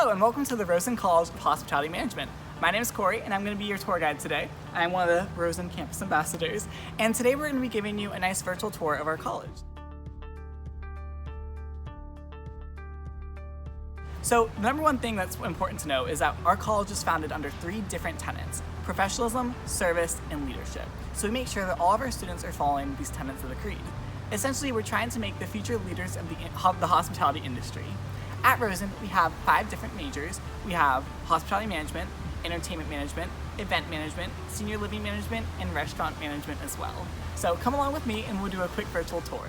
Hello and welcome to the Rosen College of Hospitality Management. My name is Corey and I'm going to be your tour guide today. I'm one of the Rosen campus ambassadors, and today we're going to be giving you a nice virtual tour of our college. So the number one thing that's important to know is that our college is founded under 3 different tenets: professionalism, service, and leadership. So we make sure that all of our students are following these tenets of the creed. Essentially, we're trying to make the future leaders of the hospitality industry. At Rosen, we have 5 different majors. We have hospitality management, entertainment management, event management, senior living management, and restaurant management as well. So come along with me and we'll do a quick virtual tour.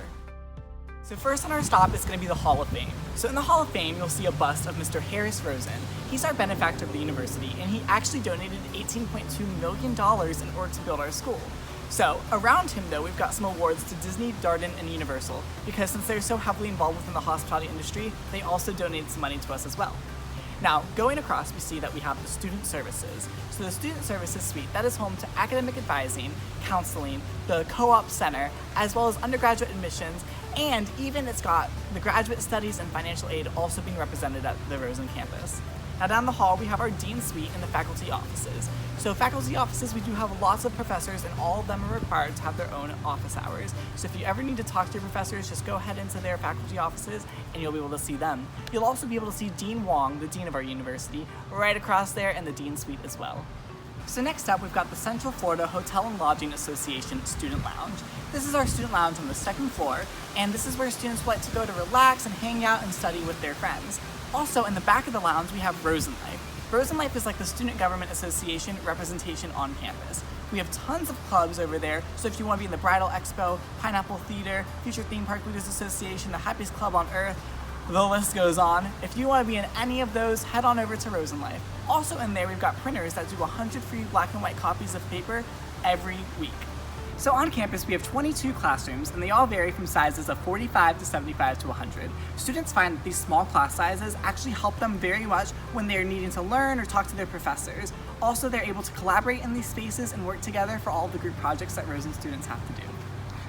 So first on our stop is going to be the Hall of Fame. So in the Hall of Fame, you'll see a bust of Mr. Harris Rosen. He's our benefactor of the university, and he actually donated $18.2 million in order to build our school. So around him though, we've got some awards to Disney, Darden, and Universal, because since they're so heavily involved within the hospitality industry, they also donated some money to us as well. Now, going across, we see that we have the Student Services. So the Student Services Suite, that is home to academic advising, counseling, the co-op center, as well as undergraduate admissions, and even it's got the graduate studies and financial aid also being represented at the Rosen campus. Now down the hall, we have our Dean Suite and the faculty offices. So faculty offices, we do have lots of professors, and all of them are required to have their own office hours. So if you ever need to talk to your professors, just go ahead into their faculty offices and you'll be able to see them. You'll also be able to see Dean Wong, the dean of our university, right across there, in the Dean Suite as well. So next up, we've got the Central Florida Hotel and Lodging Association Student Lounge. This is our student lounge on the 2nd floor, and this is where students like to go to relax and hang out and study with their friends. Also, in the back of the lounge, we have Rosen Life. Rosen Life is like the Student Government Association representation on campus. We have tons of clubs over there, so if you want to be in the Bridal Expo, Pineapple Theater, Future Theme Park Leaders Association, the Happiest Club on Earth, the list goes on. If you want to be in any of those, head on over to Rosen Life. Also in there, we've got printers that do 100 free black and white copies of paper every week. So on campus, we have 22 classrooms, and they all vary from sizes of 45 to 75 to 100. Students find that these small class sizes actually help them very much when they're needing to learn or talk to their professors. Also, they're able to collaborate in these spaces and work together for all the group projects that Rosen students have to do.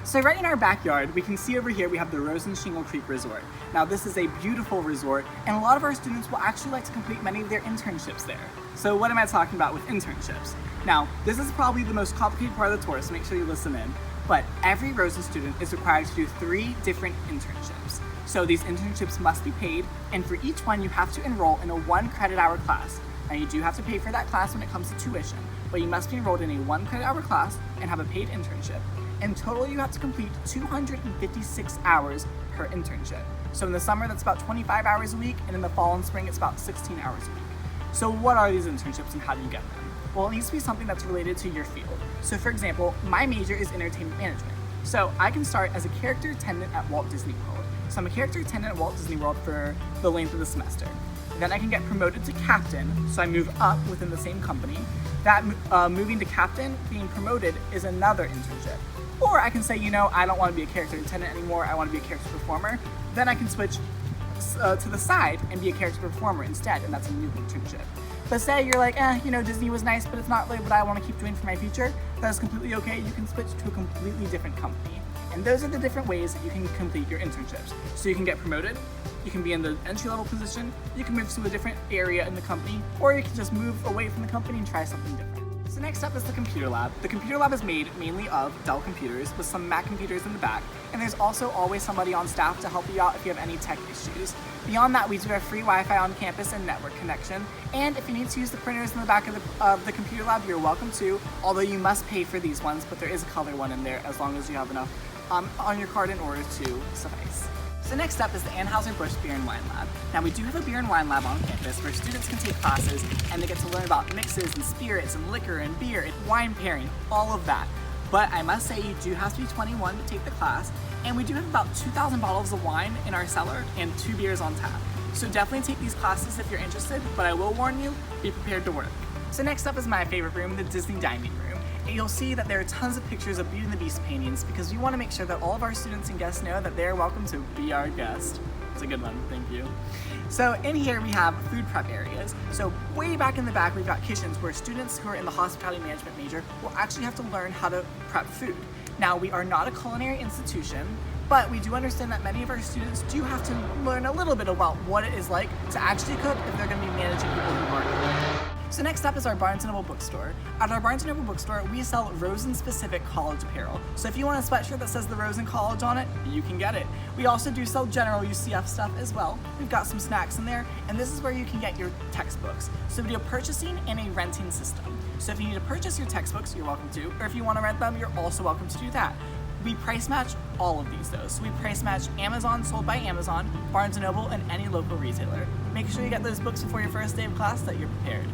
So right in our backyard, we can see over here we have the Rosen Shingle Creek Resort. Now this is a beautiful resort, and a lot of our students will actually like to complete many of their internships there. So what am I talking about with internships? Now, this is probably the most complicated part of the tour, so make sure you listen in. But every Rosen student is required to do 3 different internships. So these internships must be paid, and for each one you have to enroll in a 1 credit hour class. Now you do have to pay for that class when it comes to tuition, but you must be enrolled in a 1 credit hour class and have a paid internship. In total, you have to complete 256 hours per internship. So in the summer, that's about 25 hours a week, and in the fall and spring, it's about 16 hours a week. So what are these internships and how do you get them? Well, it needs to be something that's related to your field. So for example, my major is entertainment management. So I can start as a character attendant at Walt Disney World. So I'm a character attendant at Walt Disney World for the length of the semester. Then I can get promoted to captain, so I move up within the same company. That moving to captain, being promoted, is another internship. Or I can say, you know, I don't want to be a character attendant anymore, I want to be a character performer. Then I can switch to the side and be a character performer instead, and that's a new internship. But say you're like, you know, Disney was nice, but it's not really what I want to keep doing for my future. That is completely okay. You can switch to a completely different company. And those are the different ways that you can complete your internships. So you can get promoted, you can be in the entry-level position, you can move to a different area in the company, or you can just move away from the company and try something different. So next up is the computer lab. The computer lab is made mainly of Dell computers with some Mac computers in the back, and there's also always somebody on staff to help you out if you have any tech issues. Beyond that, we do have free Wi-Fi on campus and network connection, and if you need to use the printers in the back of the computer lab, you're welcome to, although you must pay for these ones, but there is a color one in there as long as you have enough on your card in order to suffice. So next up is the Anheuser-Busch Beer and Wine Lab. Now we do have a beer and wine lab on campus where students can take classes and they get to learn about mixes and spirits and liquor and beer and wine pairing, all of that. But I must say you do have to be 21 to take the class, and we do have about 2,000 bottles of wine in our cellar and 2 beers on tap. So definitely take these classes if you're interested, but I will warn you, be prepared to work. So next up is my favorite room, the Disney Dining Room. And you'll see that there are tons of pictures of Beauty and the Beast paintings because we want to make sure that all of our students and guests know that they're welcome to be our guest. It's a good one, thank you. So in here we have food prep areas. So way back in the back we've got kitchens where students who are in the hospitality management major will actually have to learn how to prep food. Now, we are not a culinary institution, but we do understand that many of our students do have to learn a little bit about what it is like to actually cook if they're going to be managing people who aren't cooking. So next up is our Barnes & Noble bookstore. At our Barnes & Noble bookstore, we sell Rosen-specific college apparel. So if you want a sweatshirt that says the Rosen College on it, you can get it. We also do sell general UCF stuff as well. We've got some snacks in there, and this is where you can get your textbooks. So we do a purchasing and a renting system. So if you need to purchase your textbooks, you're welcome to, or if you want to rent them, you're also welcome to do that. We price match all of these though. So we price match Amazon, sold by Amazon, Barnes & Noble, and any local retailer. Make sure you get those books before your first day of class so that you're prepared.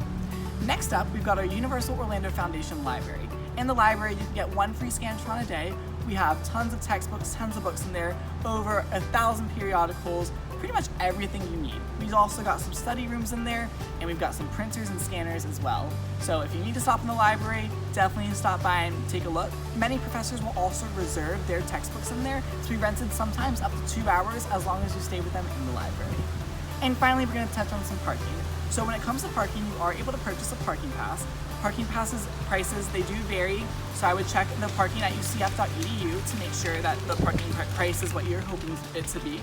Next up, we've got our Universal Orlando Foundation Library. In the library, you can get 1 free Scantron a day. We have tons of textbooks, tons of books in there, over 1,000 periodicals, pretty much everything you need. We've also got some study rooms in there, and we've got some printers and scanners as well. So if you need to stop in the library, definitely stop by and take a look. Many professors will also reserve their textbooks in there to be rented sometimes up to 2 hours as long as you stay with them in the library. And finally, we're going to touch on some parking. So when it comes to parking, you are able to purchase a parking pass. Parking passes prices, they do vary, so I would check the parking at ucf.edu to make sure that the parking price is what you're hoping it to be.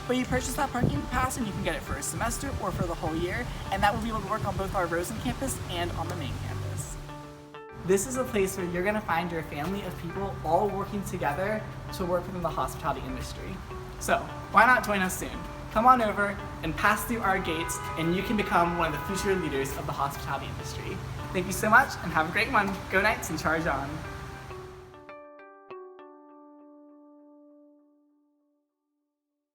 But you purchase that parking pass and you can get it for a semester or for the whole year, and that will be able to work on both our Rosen campus and on the main campus. This is a place where you're going to find your family of people all working together to work within the hospitality industry. So why not join us soon? Come on over and pass through our gates, and you can become one of the future leaders of the hospitality industry. Thank you so much, and have a great one. Go Knights and charge on.